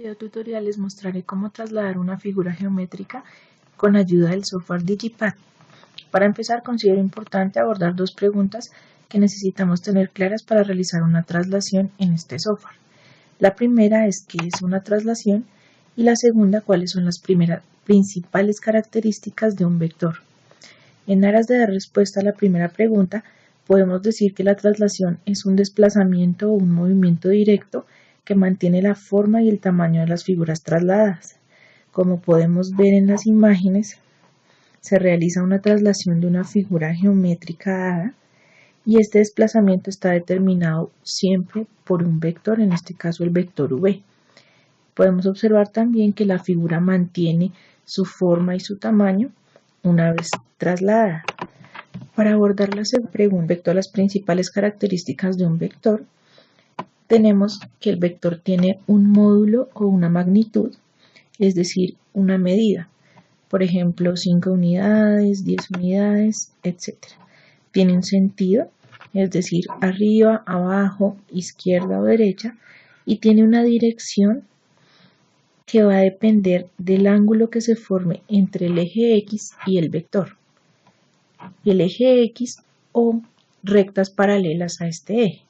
En este video tutorial les mostraré cómo trasladar una figura geométrica con ayuda del software Digipad. Para empezar, considero importante abordar dos preguntas que necesitamos tener claras para realizar una traslación en este software. La primera es ¿qué es una traslación? Y la segunda, ¿cuáles son las principales características de un vector? En aras de dar respuesta a la primera pregunta, podemos decir que la traslación es un desplazamiento o un movimiento directo que mantiene la forma y el tamaño de las figuras trasladadas. Como podemos ver en las imágenes, se realiza una traslación de una figura geométrica dada y este desplazamiento está determinado siempre por un vector, en este caso el vector v. Podemos observar también que la figura mantiene su forma y su tamaño una vez trasladada. Para abordar la segunda pregunta, las principales características de un vector, tenemos que el vector tiene un módulo o una magnitud, es decir, una medida. Por ejemplo, 5 unidades, 10 unidades, etc. Tiene un sentido, es decir, arriba, abajo, izquierda o derecha, y tiene una dirección que va a depender del ángulo que se forme entre el eje X y el vector. El eje X o rectas paralelas a este eje.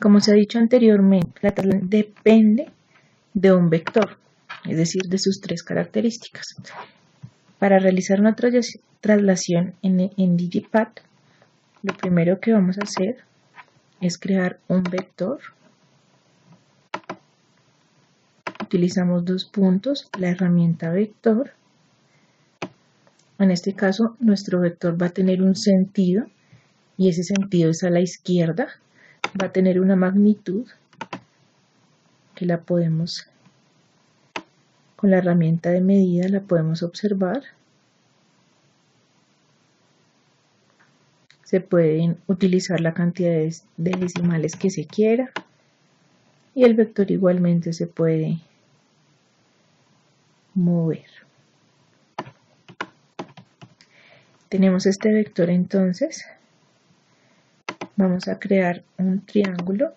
Como se ha dicho anteriormente, la traslación depende de un vector, es decir, de sus tres características. Para realizar una traslación en Digipad, lo primero que vamos a hacer es crear un vector. Utilizamos dos puntos, la herramienta vector. En este caso, nuestro vector va a tener un sentido y ese sentido es a la izquierda. Va a tener una magnitud que la podemos, con la herramienta de medida, la podemos observar. Se pueden utilizar la cantidad de decimales que se quiera y el vector igualmente se puede mover. Tenemos este vector, entonces vamos a crear un triángulo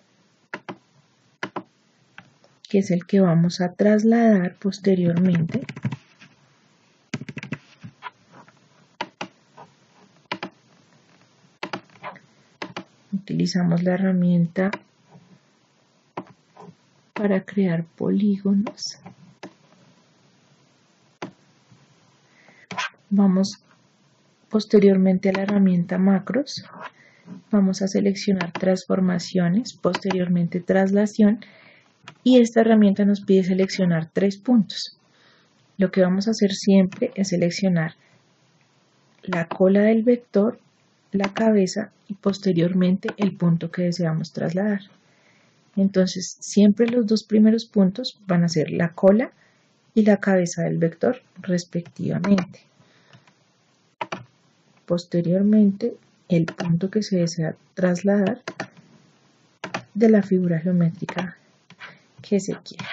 que es el que vamos a trasladar posteriormente. Utilizamos la herramienta para crear polígonos. Vamos posteriormente a la herramienta macros. Vamos a seleccionar transformaciones, posteriormente traslación, y esta herramienta nos pide seleccionar 3 puntos. Lo que vamos a hacer siempre es seleccionar la cola del vector, la cabeza y posteriormente el punto que deseamos trasladar. Entonces siempre los dos primeros puntos van a ser la cola y la cabeza del vector respectivamente. Posteriormente el punto que se desea trasladar de la figura geométrica que se quiera.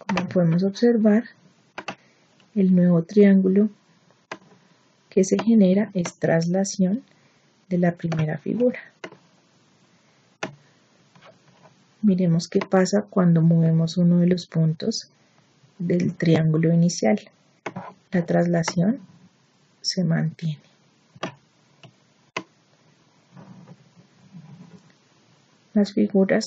Como podemos observar, el nuevo triángulo que se genera es traslación de la primera figura. Miremos qué pasa cuando movemos uno de los puntos del triángulo inicial. La traslación se mantiene. La figura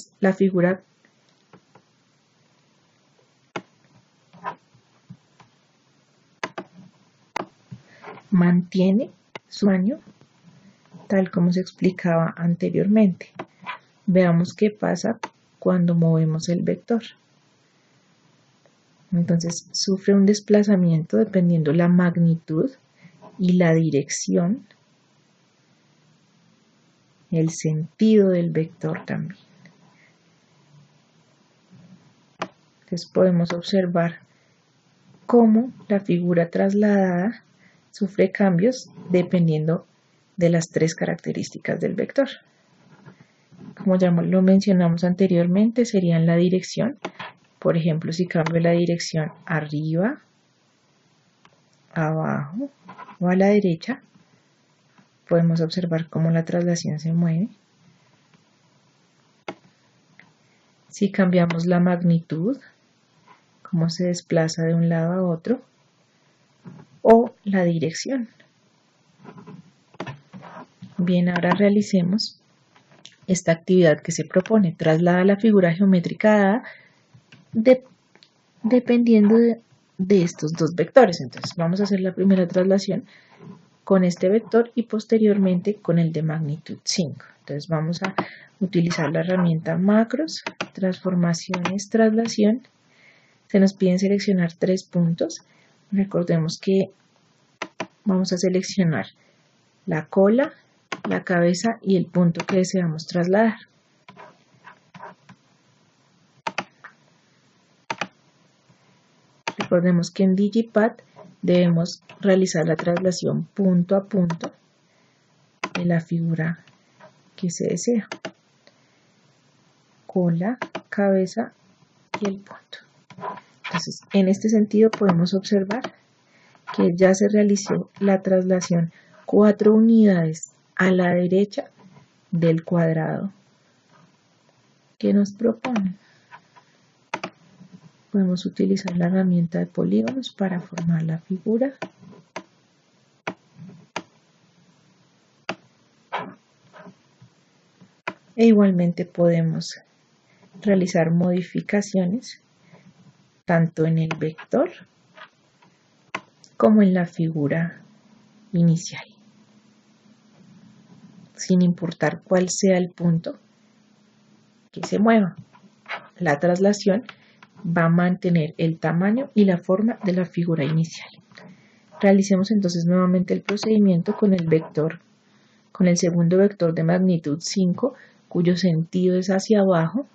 mantiene su tamaño tal como se explicaba anteriormente. Veamos qué pasa cuando movemos el vector. Entonces sufre un desplazamiento dependiendo la magnitud y la dirección, el sentido del vector también. Entonces podemos observar cómo la figura trasladada sufre cambios dependiendo de las tres características del vector. Como ya lo mencionamos anteriormente, serían la dirección. Por ejemplo, si cambio la dirección arriba, abajo o a la derecha, podemos observar cómo la traslación se mueve. Si cambiamos la magnitud, cómo se desplaza de un lado a otro, o la dirección. Bien, ahora realicemos esta actividad que se propone. Traslada la figura geométrica dada dependiendo de estos dos vectores. Entonces vamos a hacer la primera traslación con este vector y posteriormente con el de magnitud 5. Entonces vamos a utilizar la herramienta macros, transformaciones, traslación. Se nos piden seleccionar 3 puntos. Recordemos que vamos a seleccionar la cola, la cabeza y el punto que deseamos trasladar. Recordemos que en Digipad debemos realizar la traslación punto a punto de la figura que se desea. Cola, cabeza y el punto. Entonces, en este sentido podemos observar que ya se realizó la traslación 4 unidades a la derecha del cuadrado que nos propone. Podemos utilizar la herramienta de polígonos para formar la figura. E igualmente podemos realizar modificaciones tanto en el vector como en la figura inicial, sin importar cuál sea el punto que se mueva. La traslación va a mantener el tamaño y la forma de la figura inicial. Realicemos entonces nuevamente el procedimiento con el vector, con el segundo vector de magnitud 5, cuyo sentido es hacia abajo.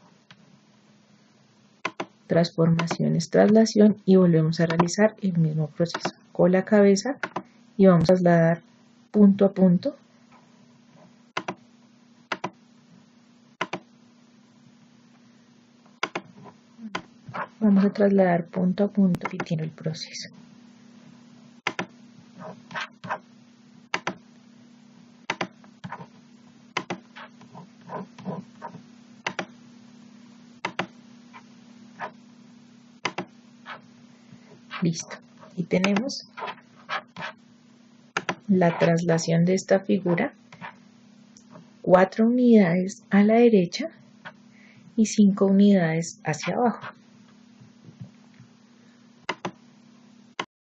Transformaciones, traslación y volvemos a realizar el mismo proceso. Cola, cabeza y vamos a trasladar punto a punto. Vamos a trasladar punto a punto y tiene el proceso. Listo. Y tenemos la traslación de esta figura, 4 unidades a la derecha y 5 unidades hacia abajo.